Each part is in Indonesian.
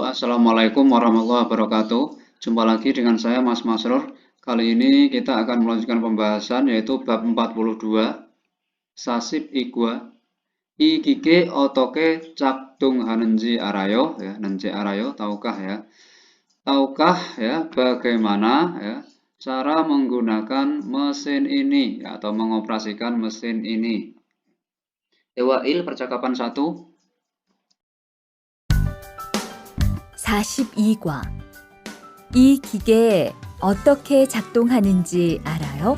Assalamualaikum warahmatullahi wabarakatuh. Jumpa lagi dengan saya Mas Masrur. Kali ini kita akan melanjutkan pembahasan yaitu bab 42 Sasib Igwa Ikike Otoke Caktung Hanenji Arayo ya, Nenji Arayo, tahukah ya? Tahukah ya bagaimana ya cara menggunakan mesin ini ya, atau mengoperasikan mesin ini? Ewail percakapan 1. 42과. 이 기계 어떻게 작동하는지 알아요?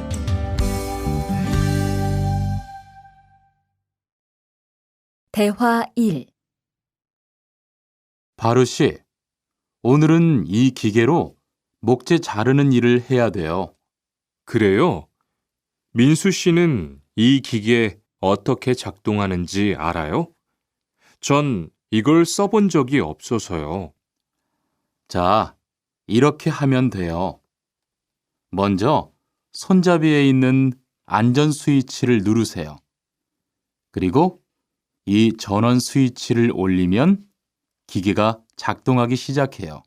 대화 1. 바르씨, 오늘은 이 기계로 목재 자르는 일을 해야 돼요. 그래요? 민수 씨는 이 기계 어떻게 작동하는지 알아요? 전 이걸 써본 적이 없어서요. 자, 이렇게 하면 돼요. 먼저 손잡이에 있는 안전 스위치를 누르세요. 그리고 이 전원 스위치를 올리면 기계가 작동하기 시작해요.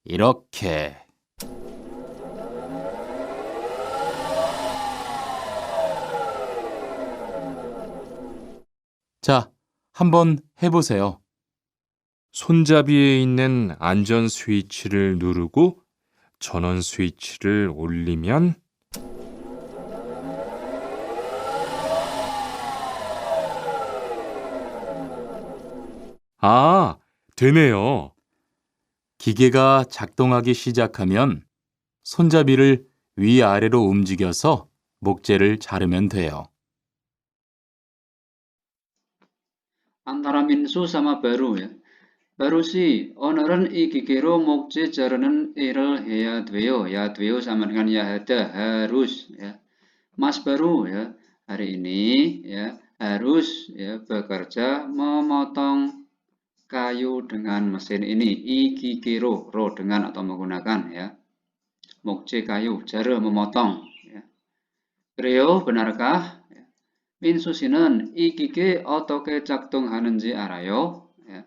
이렇게. 자, 한번 해보세요. 손잡이에 있는 안전 스위치를 누르고 전원 스위치를 올리면 아, 되네요. 기계가 작동하기 시작하면 손잡이를 위아래로 움직여서 목재를 자르면 돼요. Antara Minsu sama Baru ya. Baru sih, oneran ikikiro mokje jaranen irel ya dweo sama dengan ya hada harus ya. Mas Baru ya, hari ini ya harus ya bekerja memotong kayu dengan mesin ini. Ikikiro ro dengan atau menggunakan ya. Mokje kayu, jara memotong ya. Reo benarkah? Minsu sinen ikike otoke caktung hanenji arayo ya.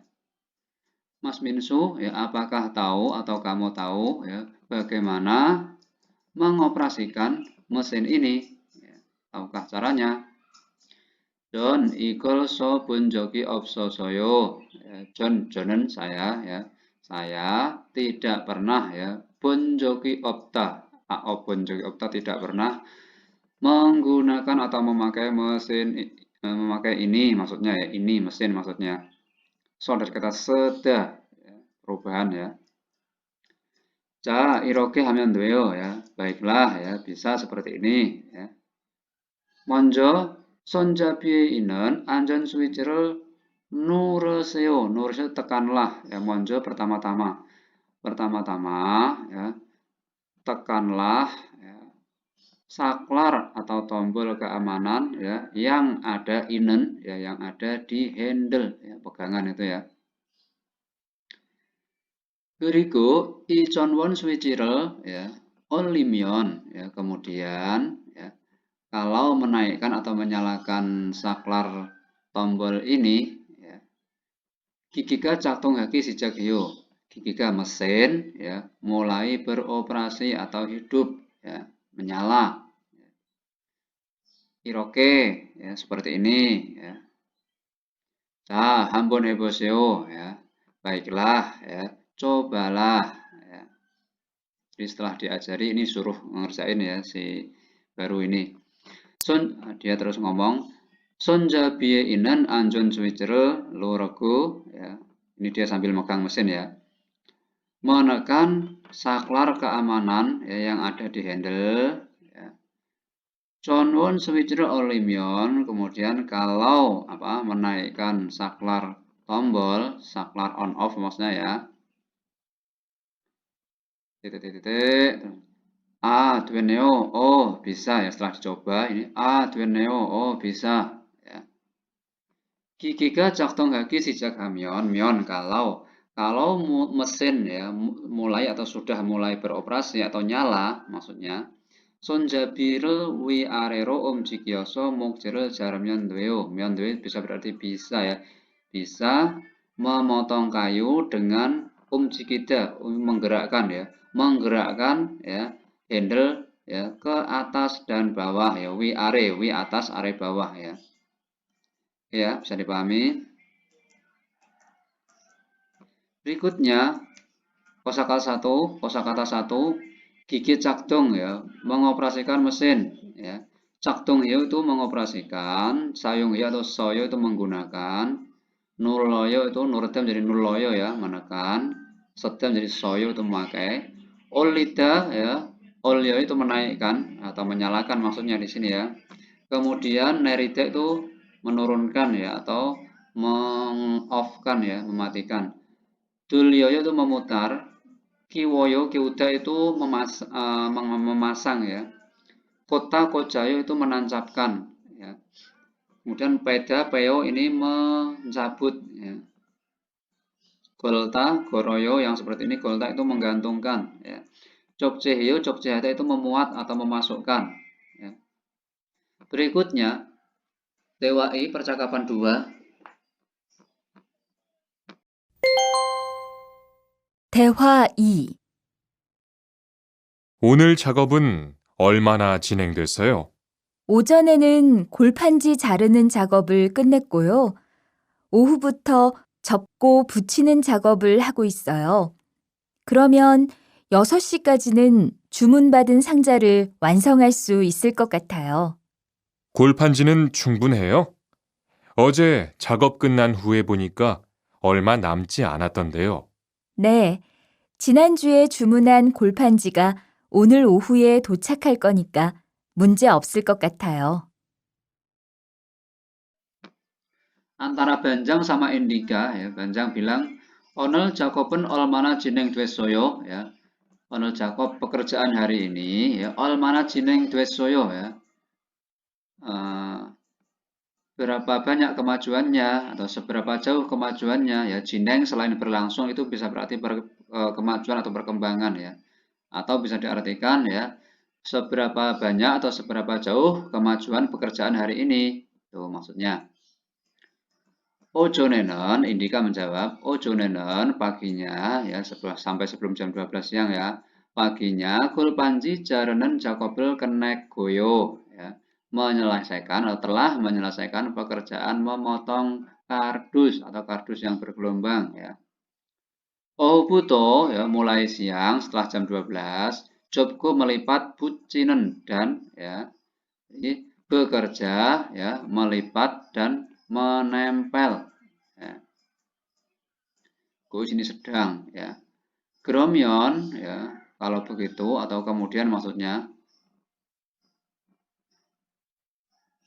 Mas Minsu ya, apakah tahu atau kamu tahu ya bagaimana mengoperasikan mesin ini ya, tahukah caranya? John ikol so bunjoki opso soyo ya, Jonen saya ya, saya tidak pernah ya bunjoki opta bunjoki opta tidak pernah menggunakan atau memakai mesin memakai ini maksudnya ya, ini mesin maksudnya. So dari kata seda ya, perubahan ya. 자, 이렇게 하면 돼요 ya. Baiklah ya, bisa seperti ini ya. 먼저 손잡이에 있는 안전 스위치를 누르세요. 누르세요 tekanlah ya. 먼저 pertama-tama ya. Tekanlah ya, saklar atau tombol keamanan ya yang ada inen ya, yang ada di handle ya, pegangan itu ya. 그리고 이 전원 스위치를 ya 올리면 ya, kemudian ya kalau menaikkan atau menyalakan saklar tombol ini ya, 기기가 작동하기 시작해요. 기기가 mesin ya mulai beroperasi atau hidup ya, menyala. Iroke ya seperti ini ya. 자, 한번 해보세요 ya. Baiklah ya, cobalah ya. Jadi setelah diajari ini suruh ngerjain ya si Baru ini. Dia terus ngomong 손잡이에 있는 안전 스위치를 누르고 ya. Ini dia sambil megang mesin ya. Menekan saklar keamanan ya, yang ada di handle ya. 전원 스위치를 올리면 kemudian kalau menaikkan saklar tombol, saklar on off maksudnya ya. 되네요. bisa ya, setelah dicoba ini 되네요. bisa ya. 기기가 작동하기 시작하면 kalau mesin ya mulai atau sudah mulai beroperasi atau nyala maksudnya 손잡이를 위아래로 움직여서 목재를 자르면 돼요. bisa berarti bisa ya. Bisa memotong kayu dengan Umjikida menggerakkan ya, menggerakkan ya handle ya ke atas dan bawah ya, wi atas are bawah ya. Ya, bisa dipahami. Berikutnya kosakata 1 gigi cakdung ya, mengoperasikan mesin ya. Cakdung hiu itu mengoperasikan, sayung hiu atau soyo itu menggunakan, nuloyo itu nuretem jadi nuloyo ya, menekan, setem jadi soyo itu memakai, olida ya, olio itu menaikkan atau menyalakan maksudnya di sini ya. Kemudian neride itu menurunkan ya atau meng-off-kan ya, mematikan. Dulyoyo itu memutar, Kiwoyo, Kiuda itu memasang ya. Kota Kojayo itu menancapkan ya. Kemudian Peda, Peo ini mencabut ya. Golta, Goroyo yang seperti ini, Golta itu menggantungkan ya. Jogjehiyo, Jogjehata itu memuat atau memasukkan ya. Berikutnya Dewai percakapan 2. 대화 2. 오늘 작업은 얼마나 진행됐어요? 오전에는 골판지 자르는 작업을 끝냈고요. 오후부터 접고 붙이는 작업을 하고 있어요. 그러면 6시까지는 주문받은 상자를 완성할 수 있을 것 같아요. 골판지는 충분해요? 어제 작업 끝난 후에 보니까 얼마 남지 않았던데요. 네, 지난주에 주문한 골판지가 오늘 오후에 도착할 거니까 문제 없을 것 같아요. Antara Banjang sama Indika ya, Banjang bilang Onel Jakoben olmana jineng dwesoyo ya. Onel Jakob pekerjaan hari ini ya, olmana jineng dwesoyo ya. Berapa banyak kemajuannya atau seberapa jauh kemajuannya ya. Jineng selain berlangsung itu bisa berarti kemajuan atau perkembangan ya. Atau bisa diartikan ya, seberapa banyak atau seberapa jauh kemajuan pekerjaan hari ini. Itu maksudnya. Ojonenon, Indika menjawab, Ojonenon paginya ya sampai sebelum jam 12 siang ya. Paginya Kulpanji jarenen Jakobel kenek goyo ya. Menyelesaikan atau telah menyelesaikan pekerjaan memotong kardus atau kardus yang bergelombang ya. Buto ya mulai siang setelah jam 12, Jobku melipat bucinen dan ya. Jadi bekerja ya, melipat dan menempel ya. Sini sedang ya. Gromyon ya, kalau begitu atau kemudian maksudnya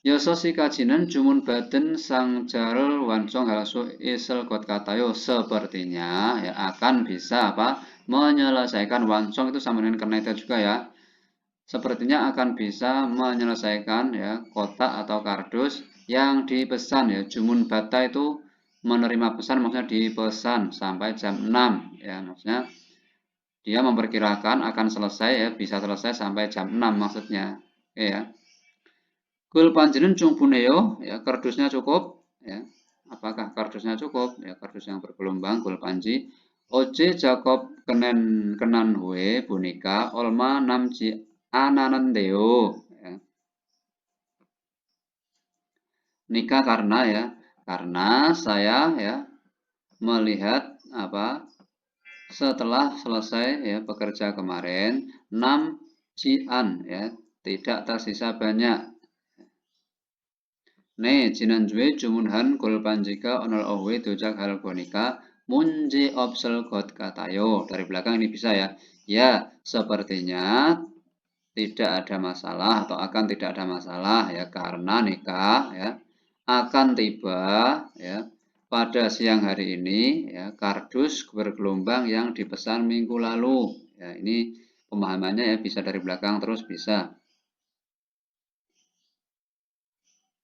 Yososi kajinan jumun baden sang jarel wancong halasu isel got katayo sepertinya ya akan bisa apa menyelesaikan wancong itu sama dengan keneta juga ya. Sepertinya akan bisa menyelesaikan ya kotak atau kardus yang dipesan ya. Jumun bata itu menerima pesan maksudnya dipesan sampai jam 6 ya, maksudnya dia memperkirakan akan selesai ya, bisa selesai sampai jam 6 maksudnya. Oke ya. Kul panjenen cungpuneo ya, kardusnya cukup ya. Apakah kardusnya cukup? Ya, kardus yang bergelombang kul panji. Oje Jakob kenan hue bunika olma namji ananandeo ya. Nikah karena saya ya melihat apa setelah selesai ya bekerja kemarin 6 cian ya, tidak tersisa banyak. Ne jinanjue jumunhan kulpanjika onol ohwe dojak hal bonika munji opsel got katayo. Dari belakang ini bisa ya. Ya, sepertinya tidak ada masalah atau akan tidak ada masalah ya karena nikah ya akan tiba ya pada siang hari ini ya kardus bergelombang yang dipesan minggu lalu ya. Ini pemahamannya ya, bisa dari belakang terus bisa.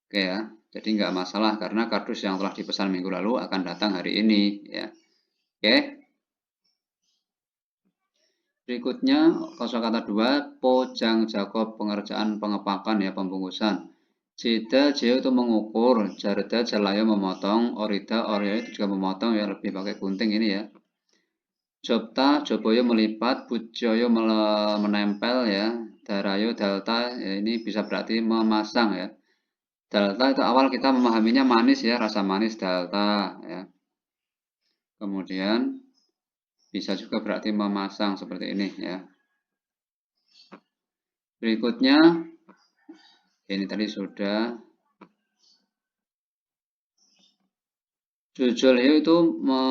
Oke ya, jadi nggak masalah karena kardus yang telah dipesan minggu lalu akan datang hari ini ya. Oke. Berikutnya kosakata 2, pojang Jakob pengerjaan pengepakan ya, pembungkusan. Jeda jeo itu mengukur, jareda jalayo memotong, orida orya itu juga memotong ya, lebih pakai gunting ini ya. Jopta, Joboyo melipat, Pujoyo menempel ya. Darayo, Dalta, ya ini bisa berarti memasang ya. Dalta itu awal kita memahaminya manis ya, rasa manis Dalta ya. Kemudian bisa juga berarti memasang seperti ini ya. Berikutnya ini tadi sudah. Jujulhyo itu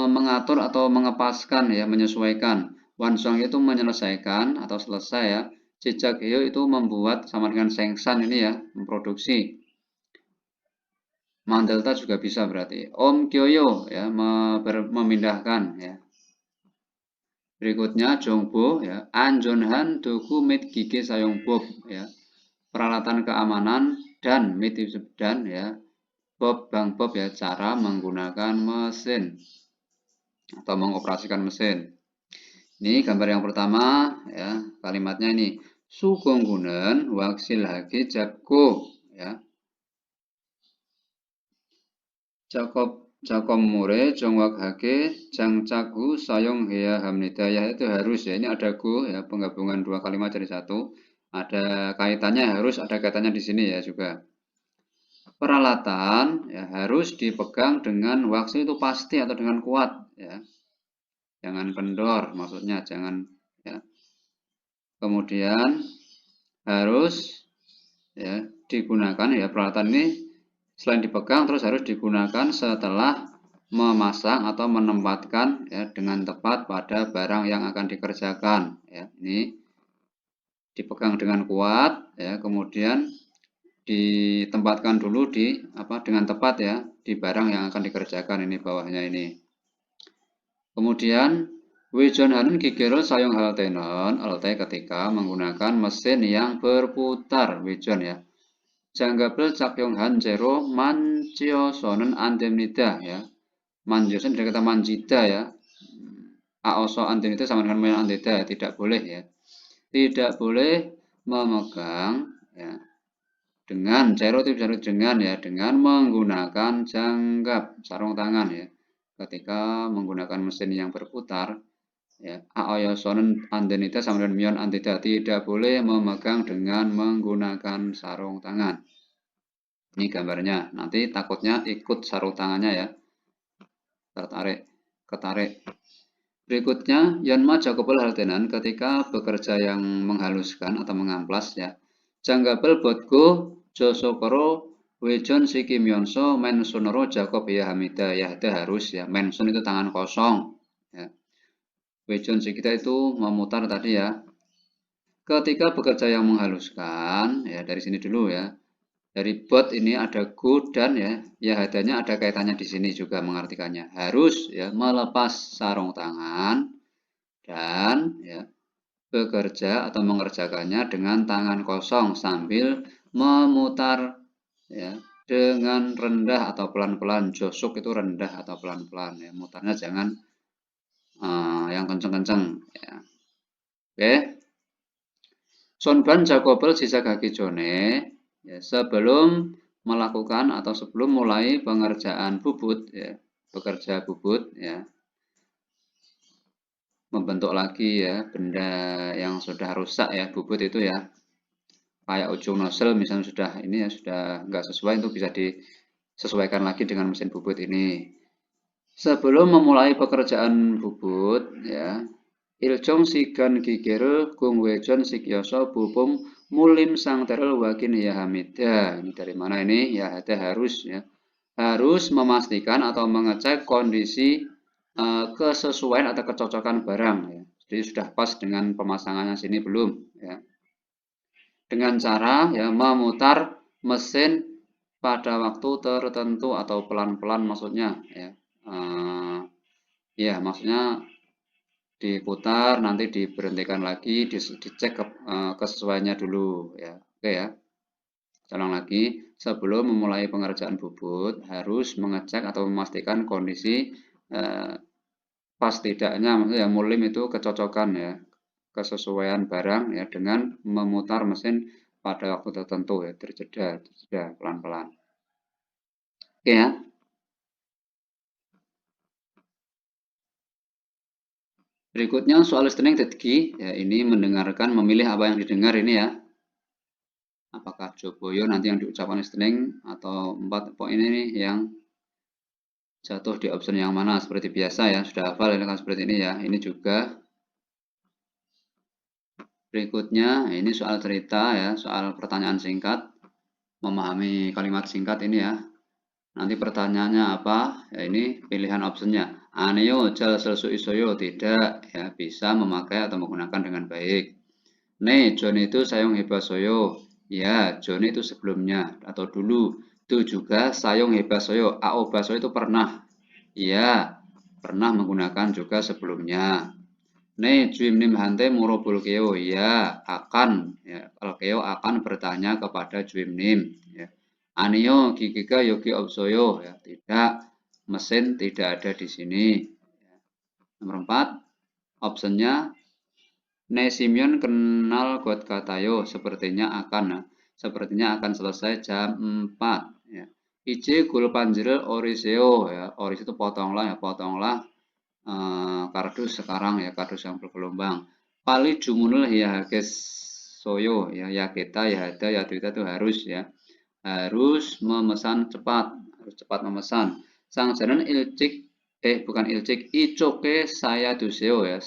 mengatur atau mengepaskan ya, menyesuaikan. Wansong itu menyelesaikan atau selesai ya. Jejaghyo itu membuat sama dengan Sengsan ini ya, memproduksi. Mandelta juga bisa berarti. Om Gyoyo ya, memindahkan ya. Berikutnya Jongbo ya, Anjonhan Doku Mit Gige Sayongbob ya. Peralatan keamanan dan mit dan ya. Bob Bang Bob ya, cara menggunakan mesin atau mengoperasikan mesin. Ini gambar yang pertama ya, kalimatnya ini Sugonggunen waksilhage Japko ya. Jakom Mure Jongwakhage Jangcagu Sayong Hea Hamnida ya, itu harus ya, ini ada go ya, penggabungan dua kalimat jadi satu. Ada kaitannya, harus ada kaitannya di sini ya juga. Peralatan ya harus dipegang dengan waksil itu pasti atau dengan kuat ya. Jangan kendor, maksudnya jangan ya. Kemudian harus ya digunakan ya, peralatan ini selain dipegang terus harus digunakan setelah memasang atau menempatkan ya dengan tepat pada barang yang akan dikerjakan ya. Ini dipegang dengan kuat ya, kemudian ditempatkan dulu di dengan tepat ya di barang yang akan dikerjakan, ini bawahnya ini. Kemudian Wijon Hanun Kigero Sayong Haltenon Alte ketika menggunakan mesin yang berputar Wijon ya. Janggabel Cakyong Han Jero Mancio Sonen Andemnida ya. Manjosen dari kata manjida ya. Aoso Andemnida sama dengan main andeda, tidak boleh ya. Tidak boleh memegang ya. Dengan Jero itu bisa dengan ya, dengan menggunakan janggap sarung tangan ya. Ketika menggunakan mesin yang berputar ya, aoyosonen andenita sama dengan mion andeda, tidak boleh memegang dengan menggunakan sarung tangan. Ini gambarnya, nanti takutnya ikut sarung tangannya ya, ketarik. Berikutnya Yanma Jakobel Haltenan ketika bekerja yang menghaluskan atau mengamplas ya. Janggabel Botgo Josokoro Wejon Siki Myonso Mensonoro Jakob ya Hamida ya, itu harus ya. Menson itu tangan kosong ya. Wejon Sikita itu memutar tadi ya. Ketika bekerja yang menghaluskan ya, dari sini dulu ya. Dari bot ini ada go dan ya hadanya ada kaitannya di sini juga mengartikannya. Harus ya melepas sarung tangan dan ya bekerja atau mengerjakannya dengan tangan kosong sambil memutar ya dengan rendah atau pelan-pelan. Josuk itu rendah atau pelan-pelan ya, mutarnya jangan yang kenceng-kenceng ya. Oke. Sonban Jakobel Jisagaki Jone ya, sebelum melakukan atau sebelum mulai pengerjaan bubut ya, bekerja bubut ya, membentuk lagi ya benda yang sudah rusak ya, bubut itu ya, kayak ujung nozzle misalnya sudah ini ya, sudah nggak sesuai, itu bisa disesuaikan lagi dengan mesin bubut ini. Sebelum memulai pekerjaan bubut ya, Iljong sigan gigero gung wejon sikyoso bubum mulim sang terel wakin ya hamida. Ini dari mana ini? Ya ada harus ya. Harus memastikan atau mengecek kondisi kesesuaian atau kecocokan barang ya. Jadi sudah pas dengan pemasangannya sini belum ya. Dengan cara ya memutar mesin pada waktu tertentu atau pelan-pelan maksudnya ya. Ya maksudnya diputar, nanti diberhentikan lagi, dicek kesesuaiannya dulu ya. Oke ya. Ulang lagi, sebelum memulai pengerjaan bubut harus mengecek atau memastikan kondisi pas tidaknya, maksudnya mulim itu kecocokan ya, kesesuaian barang ya dengan memutar mesin pada waktu tertentu ya, terjeda pelan-pelan. Oke ya. Berikutnya soal listening 듣기. Ya, ini mendengarkan, memilih apa yang didengar ini ya. Apakah Joboyo nanti yang diucapkan listening atau 4 poin ini yang jatuh di option yang mana? Seperti biasa ya, sudah hafal ini kan seperti ini ya. Ini juga. Berikutnya ini soal cerita ya, soal pertanyaan singkat. Memahami kalimat singkat ini ya. Nanti pertanyaannya apa? Ya ini pilihan optionnya. Aneo jal selsu isoyo tidak ya, bisa memakai atau menggunakan dengan baik. Ne John itu sayong hebasoyo. Ya, John itu sebelumnya atau dulu. Itu juga sayong hebasoyo. Ao basoyo itu pernah. Ya, pernah menggunakan juga sebelumnya. Ne juim nim hante muro bulkeo. Ya, akan ya, Bulkeo akan bertanya kepada juim nim ya. Anio gigika yogi opsoyo ya, tidak, mesin tidak ada di sini. Nomor 4, optionnya Ne Simeon kenal got katayo, sepertinya akan selesai jam 4 ya. Ije gul panjrel oriseo ya, oris itu potonglah ya, kardus sekarang ya, kardus yang bergelombang. Pali jumunul ya hakes soyo ya, ya kita ya ada ya kita itu harus ya, harus memesan cepat, harus cepat memesan. Sang jalan ilcik bukan ilcik, icoke saya duseo ya,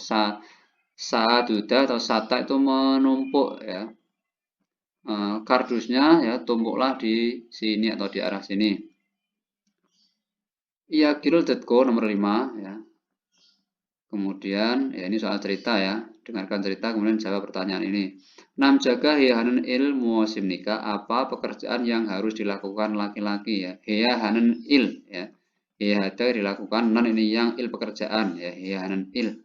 saduda atau sata itu menumpuk ya. Kardusnya ya tumpuklah di sini atau di arah sini. Iya Kirul.co nomor 5 ya. Kemudian ya ini soal cerita ya. Dengarkan cerita kemudian jawab pertanyaan ini. Nam jaga heyahanen il muosim nikah, apa pekerjaan yang harus dilakukan laki-laki ya. Heyahanen il ya. Heyahada dilakukan, non ini yang il pekerjaan ya. Heyahanen il.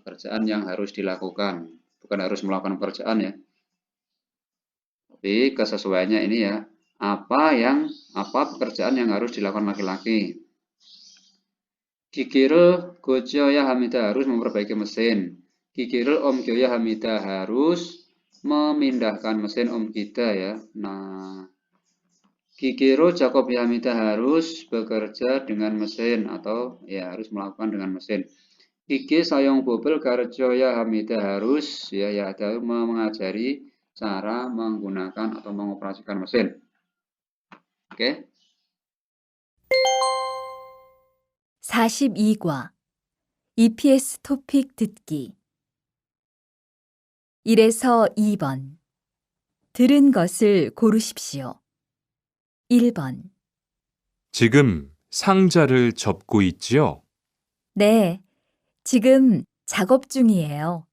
Pekerjaan yang harus dilakukan. Bukan harus melakukan pekerjaan ya. Tapi kesesuaiannya ini ya. Apa pekerjaan yang harus dilakukan laki-laki. Kikirul Gojoya Hamida harus memperbaiki mesin. Kikirul Om Gyoya Hamida harus memindahkan mesin Om Gida ya. Nah, Kikiro Jacob Hamida harus bekerja dengan mesin atau ya harus melakukan dengan mesin. Kiki Sayong Bobel Garjoya Hamida harus ya ada mengajari cara menggunakan atau mengoperasikan mesin. Oke. 42과 EPS 토픽 듣기 1에서 2번 들은 것을 고르십시오. 1번 지금 상자를 접고 있지요? 네, 지금 작업 중이에요.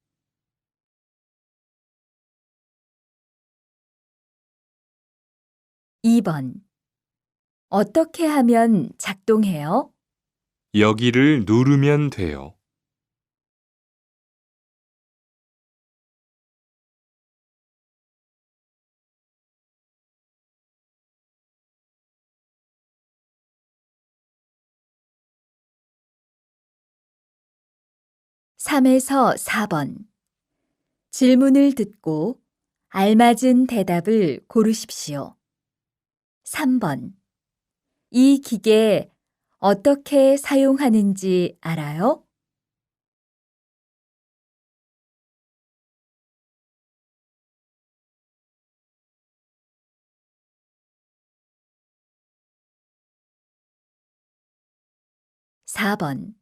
2번 어떻게 하면 작동해요? 여기를 누르면 돼요. 3에서 4번 질문을 듣고 알맞은 대답을 고르십시오. 3번 이 기계 어떻게 사용하는지 알아요? 4번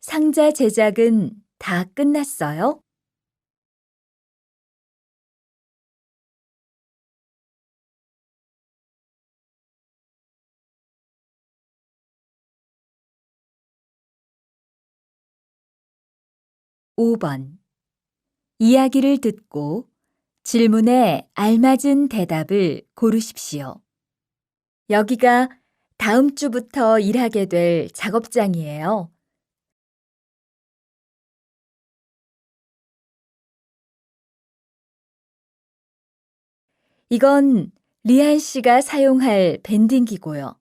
상자 제작은 다 끝났어요? 5번 이야기를 듣고 질문에 알맞은 대답을 고르십시오. 여기가 다음 주부터 일하게 될 작업장이에요. 이건 리안 씨가 사용할 밴딩기고요.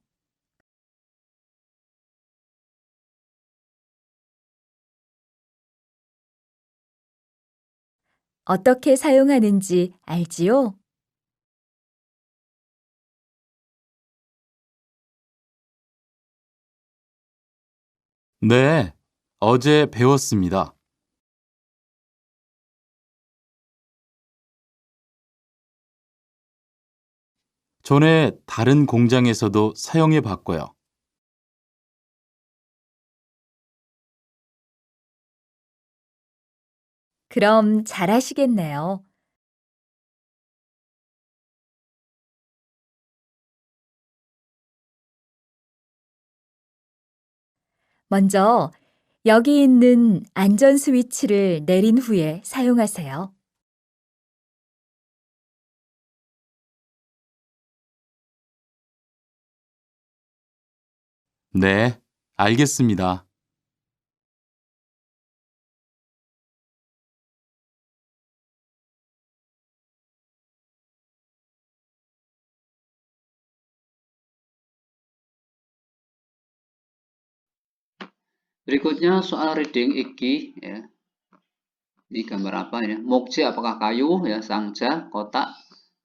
어떻게 사용하는지 알지요? 네, 어제 배웠습니다. 전에 다른 공장에서도 사용해 봤고요. 그럼 잘하시겠네요. 먼저 여기 있는 안전 스위치를 내린 후에 사용하세요. 네, 알겠습니다. Berikutnya soal reading iki ya. Ini gambar apa ini? Mokje apakah kayu ya, sangja, kotak,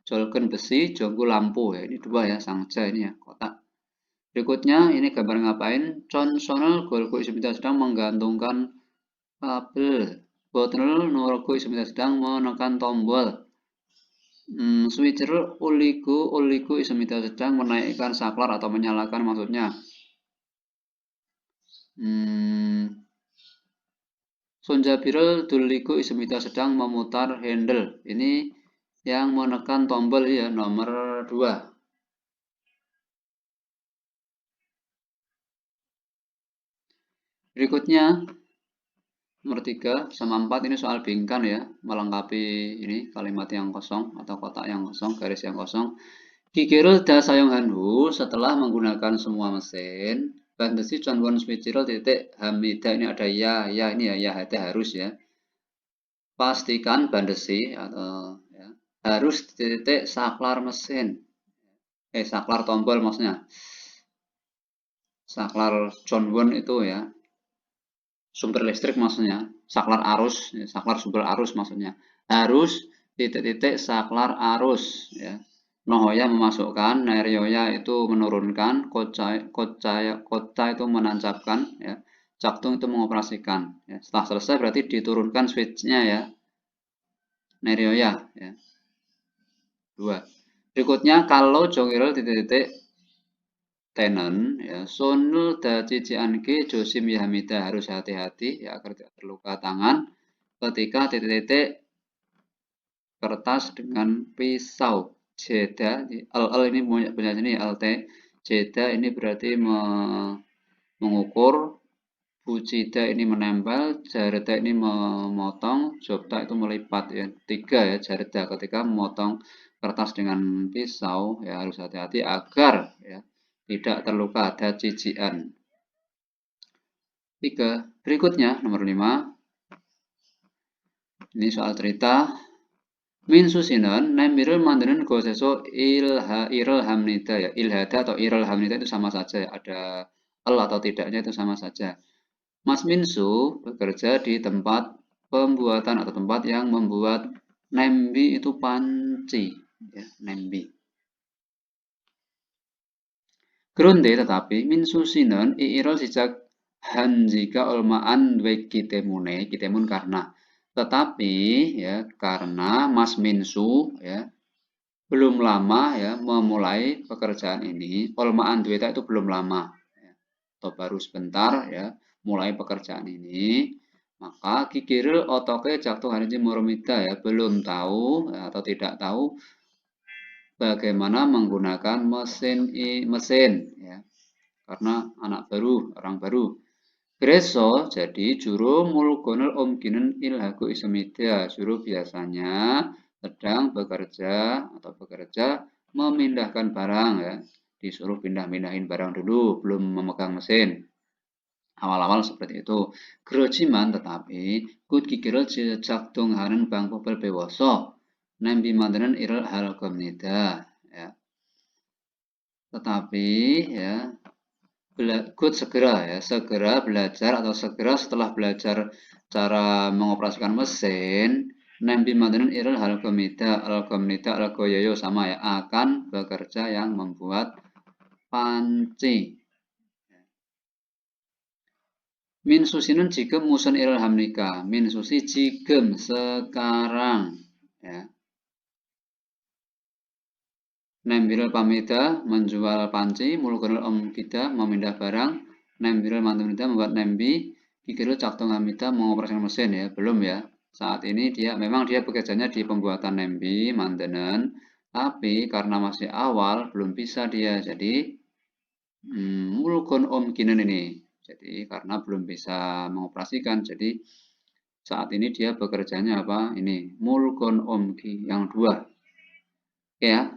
jolken besi, jonggu lampu ya. Ini dua ya, sangja ini ya, kotak. Berikutnya ini gambar ngapain? Chonsonel golku Ismita sedang menggantungkan kabel. Botol Noroko Ismita sedang menekan tombol. Switcher Uliku Ismita sedang menaikkan saklar atau menyalakan maksudnya. Sonjabirel Duliku Ismita sedang memutar handle. Ini yang menekan tombol ya, nomor 2. Berikutnya nomor 3 sama 4 ini soal bingkan ya, melengkapi ini kalimat yang kosong atau kotak yang kosong, garis yang kosong. Kikirul da sayong hanhu setelah menggunakan semua mesin. Bandesi conwon switchirul titik hamida ini ada ya ini ya itu harus ya. Pastikan bandesi atau ya, harus titik saklar mesin. Saklar tombol maksudnya. Saklar conwon itu ya. Sumber listrik maksudnya. Saklar arus, ya, saklar sumber arus maksudnya. Harus titik-titik saklar arus ya. Nohoya memasukkan, Neryoya itu menurunkan, Kota itu menancapkan, ya. Caktung itu mengoperasikan. Ya. Setelah selesai berarti diturunkan switch-nya ya. Neryoya ya. 2. Berikutnya kalau jongirel titik-titik tenen ya, sonul da cicianke josim yahamida harus hati-hati ya agar tidak terluka tangan ketika titik-titik kertas dengan pisau. Jeda, al ini punya sini lt. Jeda ini berarti mengukur, Bucida ini menempel, Jareda ini memotong, Jobta itu melipat ya. 3 ya, Jareda ketika memotong kertas dengan pisau ya harus hati-hati agar ya tidak terluka, ada cician. 3. Berikutnya nomor 5. Ini soal cerita. Min susinan nemirul mandarin goseso ilhamnida ya. Ilhada atau ilhamnida itu sama saja ya. Ada el atau tidaknya itu sama saja. Mas Minsu bekerja di tempat pembuatan atau tempat yang membuat nembi itu panci ya, nembi. Kronde tetapi Minsu sinon iirol sejak hanjika olmaan wek kitemun karena tetapi ya karena Mas Minsu ya belum lama ya memulai pekerjaan ini. Olmaan dueta itu belum lama ya, atau baru sebentar ya mulai pekerjaan ini. Maka kikiril otoke jaktu harji moromida ya belum tahu ya, atau tidak tahu bagaimana menggunakan mesin ya karena anak baru, orang baru. Greso jadi juru mulgonel omkinen ilhaku ismida. Juru biasanya sedang bekerja atau bekerja memindahkan barang ya. Disuruh pindah-pindahin barang dulu, belum memegang mesin. Awal-awal seperti itu. Gerojiman tetapi kut kikirel jejak donghanen bang popel bewoso. Nembi mandanen irel hal komnida ya. Tetapi ya segera belajar atau segera setelah belajar cara mengoperasikan mesin, nembi mandanen irel hal komnida al goyoyo sama ya akan bekerja yang membuat panci. Min susinen jigem musen ilham nikah. Min susi jigem sekarang. Ya. Nembiril pamida menjual panci, mulkunil om kita memindah barang, nembiril mantumida membuat nembi, kikiril caktung hamida mengoperasikan mesin ya, belum ya. Saat ini memang dia bekerjanya di pembuatan nembi, mantenen, tapi karena masih awal belum bisa dia. Jadi mulkun om kinen ini. Jadi karena belum bisa mengoperasikan, jadi saat ini dia bekerjanya apa? Ini mulkun om ki yang 2. Oke ya.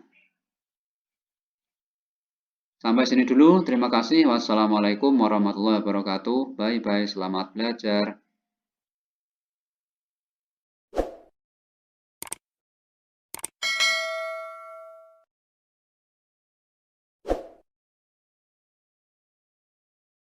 Sampai sini dulu. Terima kasih. Wassalamualaikum warahmatullahi wabarakatuh. Bye bye. Selamat belajar.